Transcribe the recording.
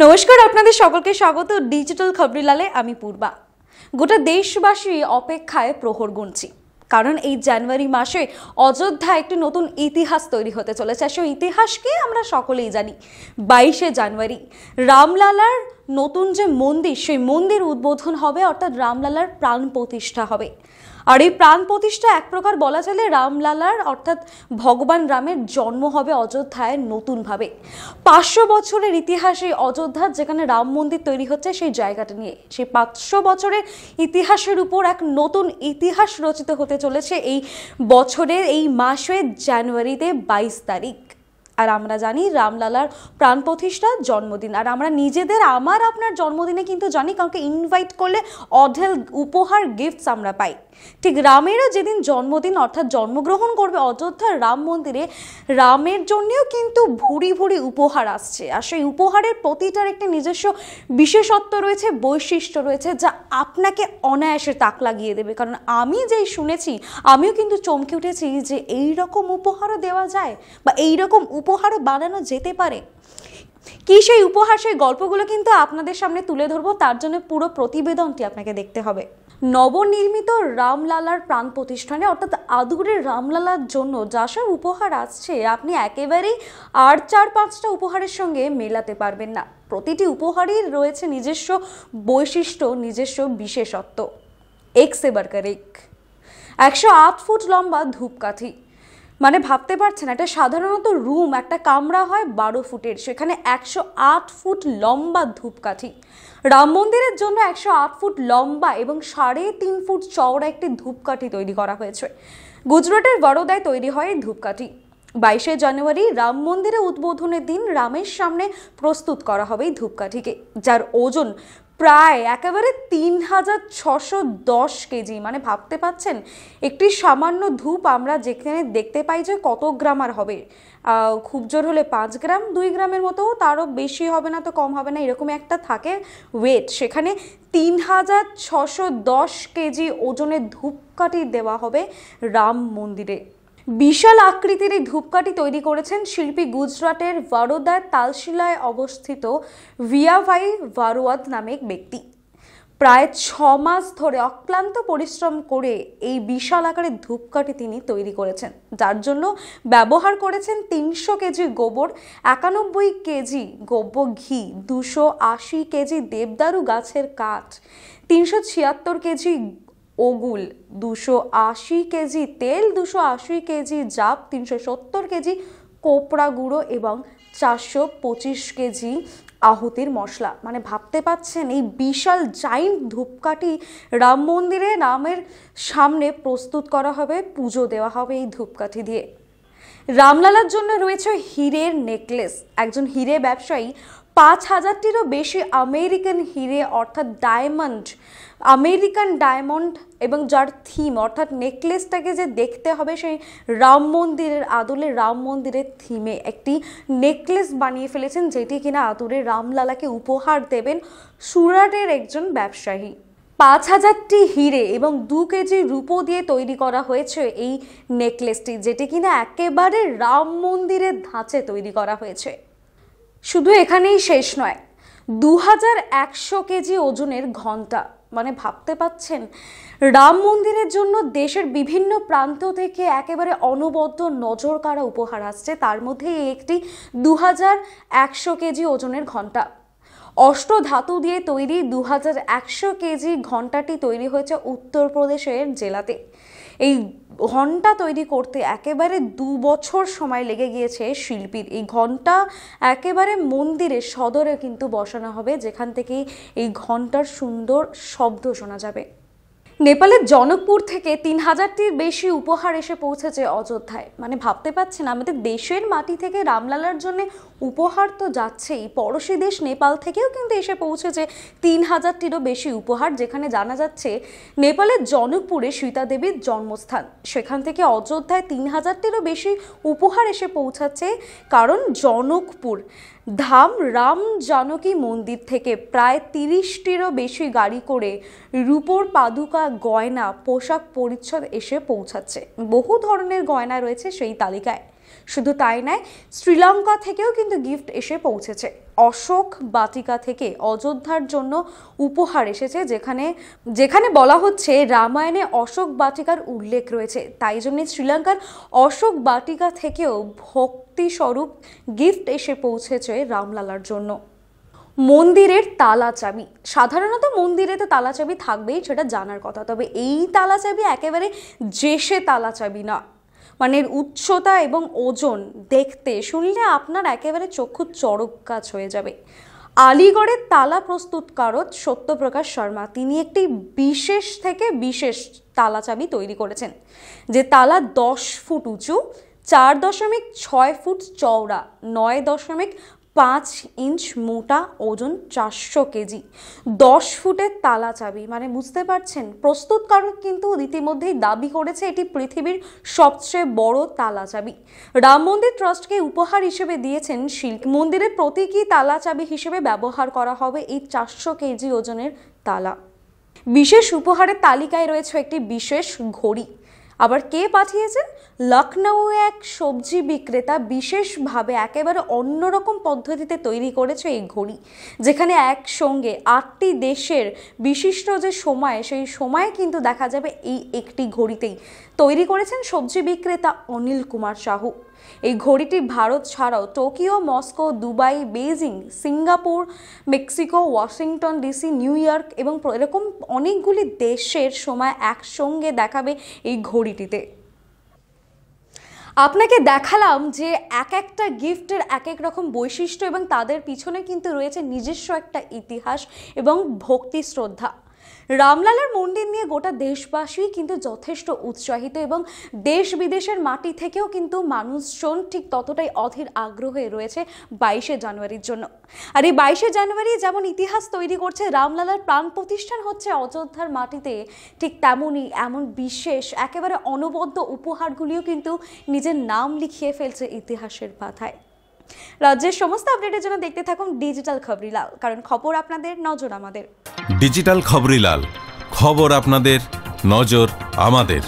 নমস্কার, আপনাদের সকলকে স্বাগত ডিজিটাল খবরিলালে। আমি পূর্বা। গোটা দেশবাসী অপেক্ষায় প্রহর গুনছি, কারণ এই জানুয়ারি মাসে অযোধ্যায় একটি নতুন ইতিহাস তৈরি হতে চলেছে। সেই ইতিহাসকে আমরা সকলেই জানি। 22শে জানুয়ারি রামলালার নতুন যে মন্দির, সেই মন্দির উদ্বোধন হবে, অর্থাৎ রামলালার প্রাণ প্রতিষ্ঠা হবে। আর এই প্রাণ প্রতিষ্ঠা এক প্রকার বলা চলে রামলালার অর্থাৎ ভগবান রামের জন্ম হবে অযোধ্যায় নতুনভাবে। 500 বছরের ইতিহাসে অযোধ্যা, যেখানে রাম মন্দির তৈরি হচ্ছে, সেই জায়গাটা নিয়ে সেই 500 বছরের ইতিহাসের উপর এক নতুন ইতিহাস রচিত হতে চলেছে এই বছরের এই মাসে জানুয়ারিতে 22 তারিখ। আর আমরা জানি রামলালার প্রাণ প্রতিষ্ঠা জন্মদিন। আর আমরা নিজেদের আপনার জন্মদিনে কিন্তু জানি কাউকে ইনভাইট করলে অঢেল উপহার গিফটস আমরা পাই। ঠিক রামেরও যেদিন জন্মদিন অর্থাৎ জন্মগ্রহণ করবে অযোধ্যার রাম মন্দিরে, রামের জন্যও কিন্তু ভুরি ভুরি উপহার আসছে। আর সেই উপহারের প্রতিটার একটি নিজস্ব বিশেষত্ব রয়েছে, বৈশিষ্ট্য রয়েছে, যা আপনাকে অনায়াসে তাক লাগিয়ে দেবে। কারণ আমি যেই শুনেছি, আমিও কিন্তু চমকে উঠেছি যে এই রকম উপহারও দেওয়া যায় বা এই রকম উপহারও বানানো যেতে পারে। কি সেই উপহার, সেই গল্পগুলো কিন্তু আপনাদের সামনে তুলে ধরবো। তার জন্য পুরো প্রতিবেদনটি আপনাকে দেখতে হবে। নবনির্মিত রামলালার প্রাণ প্রতিষ্ঠানে অর্থাৎ আদুরের রামলালার জন্য যা সব উপহার আসছে, আপনি একেবারেই আর 4-5টা উপহারের সঙ্গে মেলাতে পারবেন না। প্রতিটি উপহারই রয়েছে নিজস্ব বৈশিষ্ট্য, নিজস্ব বিশেষত্ব। এক সে বাড়কর এক 108 ফুট লম্বা ধূপকাঠি, মানে ভাবতে পারছেন, একটা সাধারণত রুম, একটা কামরা হয় 12 ফুটের, সেখানে 108 ফুট লম্বা ধূপকাঠি। রাম মন্দিরের জন্য 108 ফুট লম্বা এবং 3.5 ফুট চওড়া একটি ধূপকাঠি তৈরি করা হয়েছে। গুজরাটের বরোদায় তৈরি হয় এই ধূপকাঠি। 22শে জানুয়ারি রাম মন্দিরে উদ্বোধনের দিন রামের সামনে প্রস্তুত করা হবে এই ধূপকাঠিকে, যার ওজন প্রায় একেবারে 3610 কেজি। মানে ভাবতে পাচ্ছেন, একটি সামান্য ধূপ আমরা যেখানে দেখতে পাই যে কত গ্রাম আর হবে, খুব জোর হলে 5 গ্রাম, 2 গ্রামের মতো, তারও বেশি হবে না তো কম হবে না, এরকম একটা থাকে ওয়েট। সেখানে 3610 কেজি ওজনের ধূপকাঠি দেওয়া হবে রাম মন্দিরে। বিশাল আকৃতির এই ধূপকাঠি তৈরি করেছেন শিল্পী গুজরাটের বরোদার তালশিলায় অবস্থিত ভিয়াভাই ভারোয়াত নামে এক ব্যক্তি। প্রায় 6 মাস ধরে অক্লান্ত পরিশ্রম করে এই বিশাল আকারের ধূপকাঠি তিনি তৈরি করেছেন, যার জন্য ব্যবহার করেছেন 300 কেজি গোবর, 91 কেজি গোব্য ঘি, 280 কেজি দেবদারু গাছের কাঠ, 376 কেজি ওগুল, 280 কেজি তেল, 280 কেজি জাপ, 370 কেজি কোপড়া গুঁড়ো এবং 425 কেজি আহুতির মশলা। মানে ভাবতে পাচ্ছেন, এই বিশাল জাইন্ট ধূপকাঠি রাম মন্দিরে রামের সামনে প্রস্তুত করা হবে, পুজো দেওয়া হবে এই ধূপকাঠি দিয়ে। রামলালার জন্য রয়েছে হিরের নেকলেস। একজন হিরে ব্যবসায়ী 5000টিরও বেশি আমেরিকান হিরে অর্থাৎ ডায়মন্ড, আমেরিকান ডায়মন্ড, এবং যার থিম অর্থাৎ নেকলেসটাকে যে দেখতে হবে সেই রাম মন্দিরের আদলে, রাম মন্দিরের থিমে একটি নেকলেস বানিয়ে ফেলেছেন, যেটি কিনা আদুরে রামলালাকে উপহার দেবেন সুরাটের একজন ব্যবসায়ী। 5000টি হিরে এবং 2 কেজি রূপো দিয়ে তৈরি করা হয়েছে এই নেকলেসটি, যেটি কিনা একেবারে রাম মন্দিরের ধাঁচে তৈরি করা হয়েছে। শুধু এখানেই শেষ নয়, 2100 কেজি ওজনের ঘণ্টা। মানে ভাবতে পাচ্ছেন, রাম মন্দিরের জন্য দেশের বিভিন্ন প্রান্ত থেকে একেবারে অনবদ্য নজর কাড়া উপহার আসছে। তার মধ্যে একটি 2100 কেজি ওজনের ঘণ্টা। অষ্ট ধাতু দিয়ে তৈরি 2100 কেজি ঘণ্টাটি তৈরি হয়েছে উত্তরপ্রদেশের জেলাতে। এই ঘণ্টা তৈরি করতে একেবারে 2 বছর সময় লেগে গিয়েছে শিল্পীর। এই ঘণ্টা একেবারে মন্দিরের সদরে কিন্তু বসানো হবে, যেখান থেকে এই ঘণ্টার সুন্দর শব্দ শোনা যাবে। নেপালের জনকপুর থেকে 3000টির বেশি উপহার এসে পৌঁছেছে অযোধ্যায়। মানে ভাবতে পাচ্ছেন, আমাদের দেশের মাটি থেকে রামলালার জন্য উপহার তো যাচ্ছেই, পড়োশী দেশ নেপাল থেকেও কিন্তু এসে পৌঁছেছে 3000টিরও বেশি উপহার। যেখানে জানা যাচ্ছে নেপালের জনকপুরে সীতা দেবীর জন্মস্থান, সেখান থেকে অযোধ্যায় 3000টিরও বেশি উপহার এসে পৌঁছাচ্ছে। কারণ জনকপুর ধাম রাম জানকী মন্দির থেকে প্রায় 30টিরও বেশি গাড়ি করে রূপোর পাদুকা, গয়না, পোশাক পরিচ্ছদ এসে পৌঁছাচ্ছে। বহু ধরনের গয়না রয়েছে সেই তালিকায়। শুধু তাই নয়, শ্রীলঙ্কা থেকেও কিন্তু গিফট এসে পৌঁছেছে। অশোক বাটিকা থেকে অযোধ্যার জন্য উপহার এসেছে, যেখানে বলা হচ্ছে রামায়ণে অশোক বাটিকার উল্লেখ রয়েছে। তাই জন্য শ্রীলঙ্কার অশোক বাটিকা থেকেও ভক্তিস্বরূপ গিফট এসে পৌঁছেছে রামলালার জন্য। মন্দিরের তালা চাবি, সাধারণত মন্দিরে তো তালা চাবি থাকবেই, সেটা জানার কথা। তবে এই তালা চাবি একেবারে জেসে তালা চাবি না, মানে উচ্চতা এবং ওজন দেখতে শুনলে আপনার একেবারে চক্ষু চড়ক গাছ হয়ে যাবে। আলিগড়ের তালা প্রস্তুতকারক সত্যপ্রকাশ শর্মা, তিনি একটি বিশেষ থেকে বিশেষ তালা চাবি তৈরি করেছেন, যে তালা 10 ফুট উঁচু, 4.6 ফুট চওড়া, 9.5 ইঞ্চ মোটা, ওজন 400 কেজি, 10 ফুটের তালা চাবি। মানে বুঝতে পারছেন, প্রস্তুতকারক কিন্তু ইতিমধ্যেই দাবি করেছে এটি পৃথিবীর সবচেয়ে বড় তালা চাবি। রাম মন্দির ট্রাস্টকে উপহার হিসেবে দিয়েছেন শিল্পী। মন্দিরের প্রতীকী তালা চাবি হিসেবে ব্যবহার করা হবে এই 400 কেজি ওজনের তালা। বিশেষ উপহারের তালিকায় রয়েছে একটি বিশেষ ঘড়ি। আবার কে পাঠিয়েছেন? লখনৌ এক সবজি বিক্রেতা বিশেষভাবে একেবারে অন্যরকম পদ্ধতিতে তৈরি করেছে এই ঘড়ি, যেখানে একসঙ্গে 8টি দেশের বিশিষ্ট যে সময়, সেই সময় কিন্তু দেখা যাবে এই একটি ঘড়িতেই। তৈরি করেছেন সবজি বিক্রেতা অনিল কুমার সাহু। এই ঘড়িটি ভারত ছাড়াও Tokyo, Moscow, Dubai, Beijing, Singapore, Mexico, Washington DC, new York এবং এরকম অনেকগুলি দেশের সময় একসঙ্গে দেখাবে এই ঘড়িটিতে। আপনাকে দেখালাম যে এক একটা গিফটের এক এক রকম বৈশিষ্ট্য এবং তাদের পিছনে কিন্তু রয়েছে নিজস্ব একটা ইতিহাস এবং ভক্তি শ্রদ্ধা। রামলালার মন্দির নিয়ে গোটা দেশবাসী কিন্তু যথেষ্ট উৎসাহিত এবং দেশ বিদেশের মাটি থেকেও কিন্তু মানুষজন ঠিক ততটাই অধীর আগ্রহে রয়েছে 22শে জানুয়ারির জন্য। আর এই 22শে জানুয়ারি যেমন ইতিহাস তৈরি করছে, রামলালার প্রাণ প্রতিষ্ঠান হচ্ছে অযোধ্যার মাটিতে, ঠিক তেমনই এমন বিশেষ একেবারে অনবদ্য উপহারগুলিও কিন্তু নিজের নাম লিখিয়ে ফেলছে ইতিহাসের পাতায়। রাজ্যের সমস্ত আপডেটের জন্য দেখতে থাকুন ডিজিটাল খবরিলাল, কারণ খবর আপনাদের, নজর আমাদের। ডিজিটাল খবরিলাল, খবর আপনাদের, নজর আমাদের।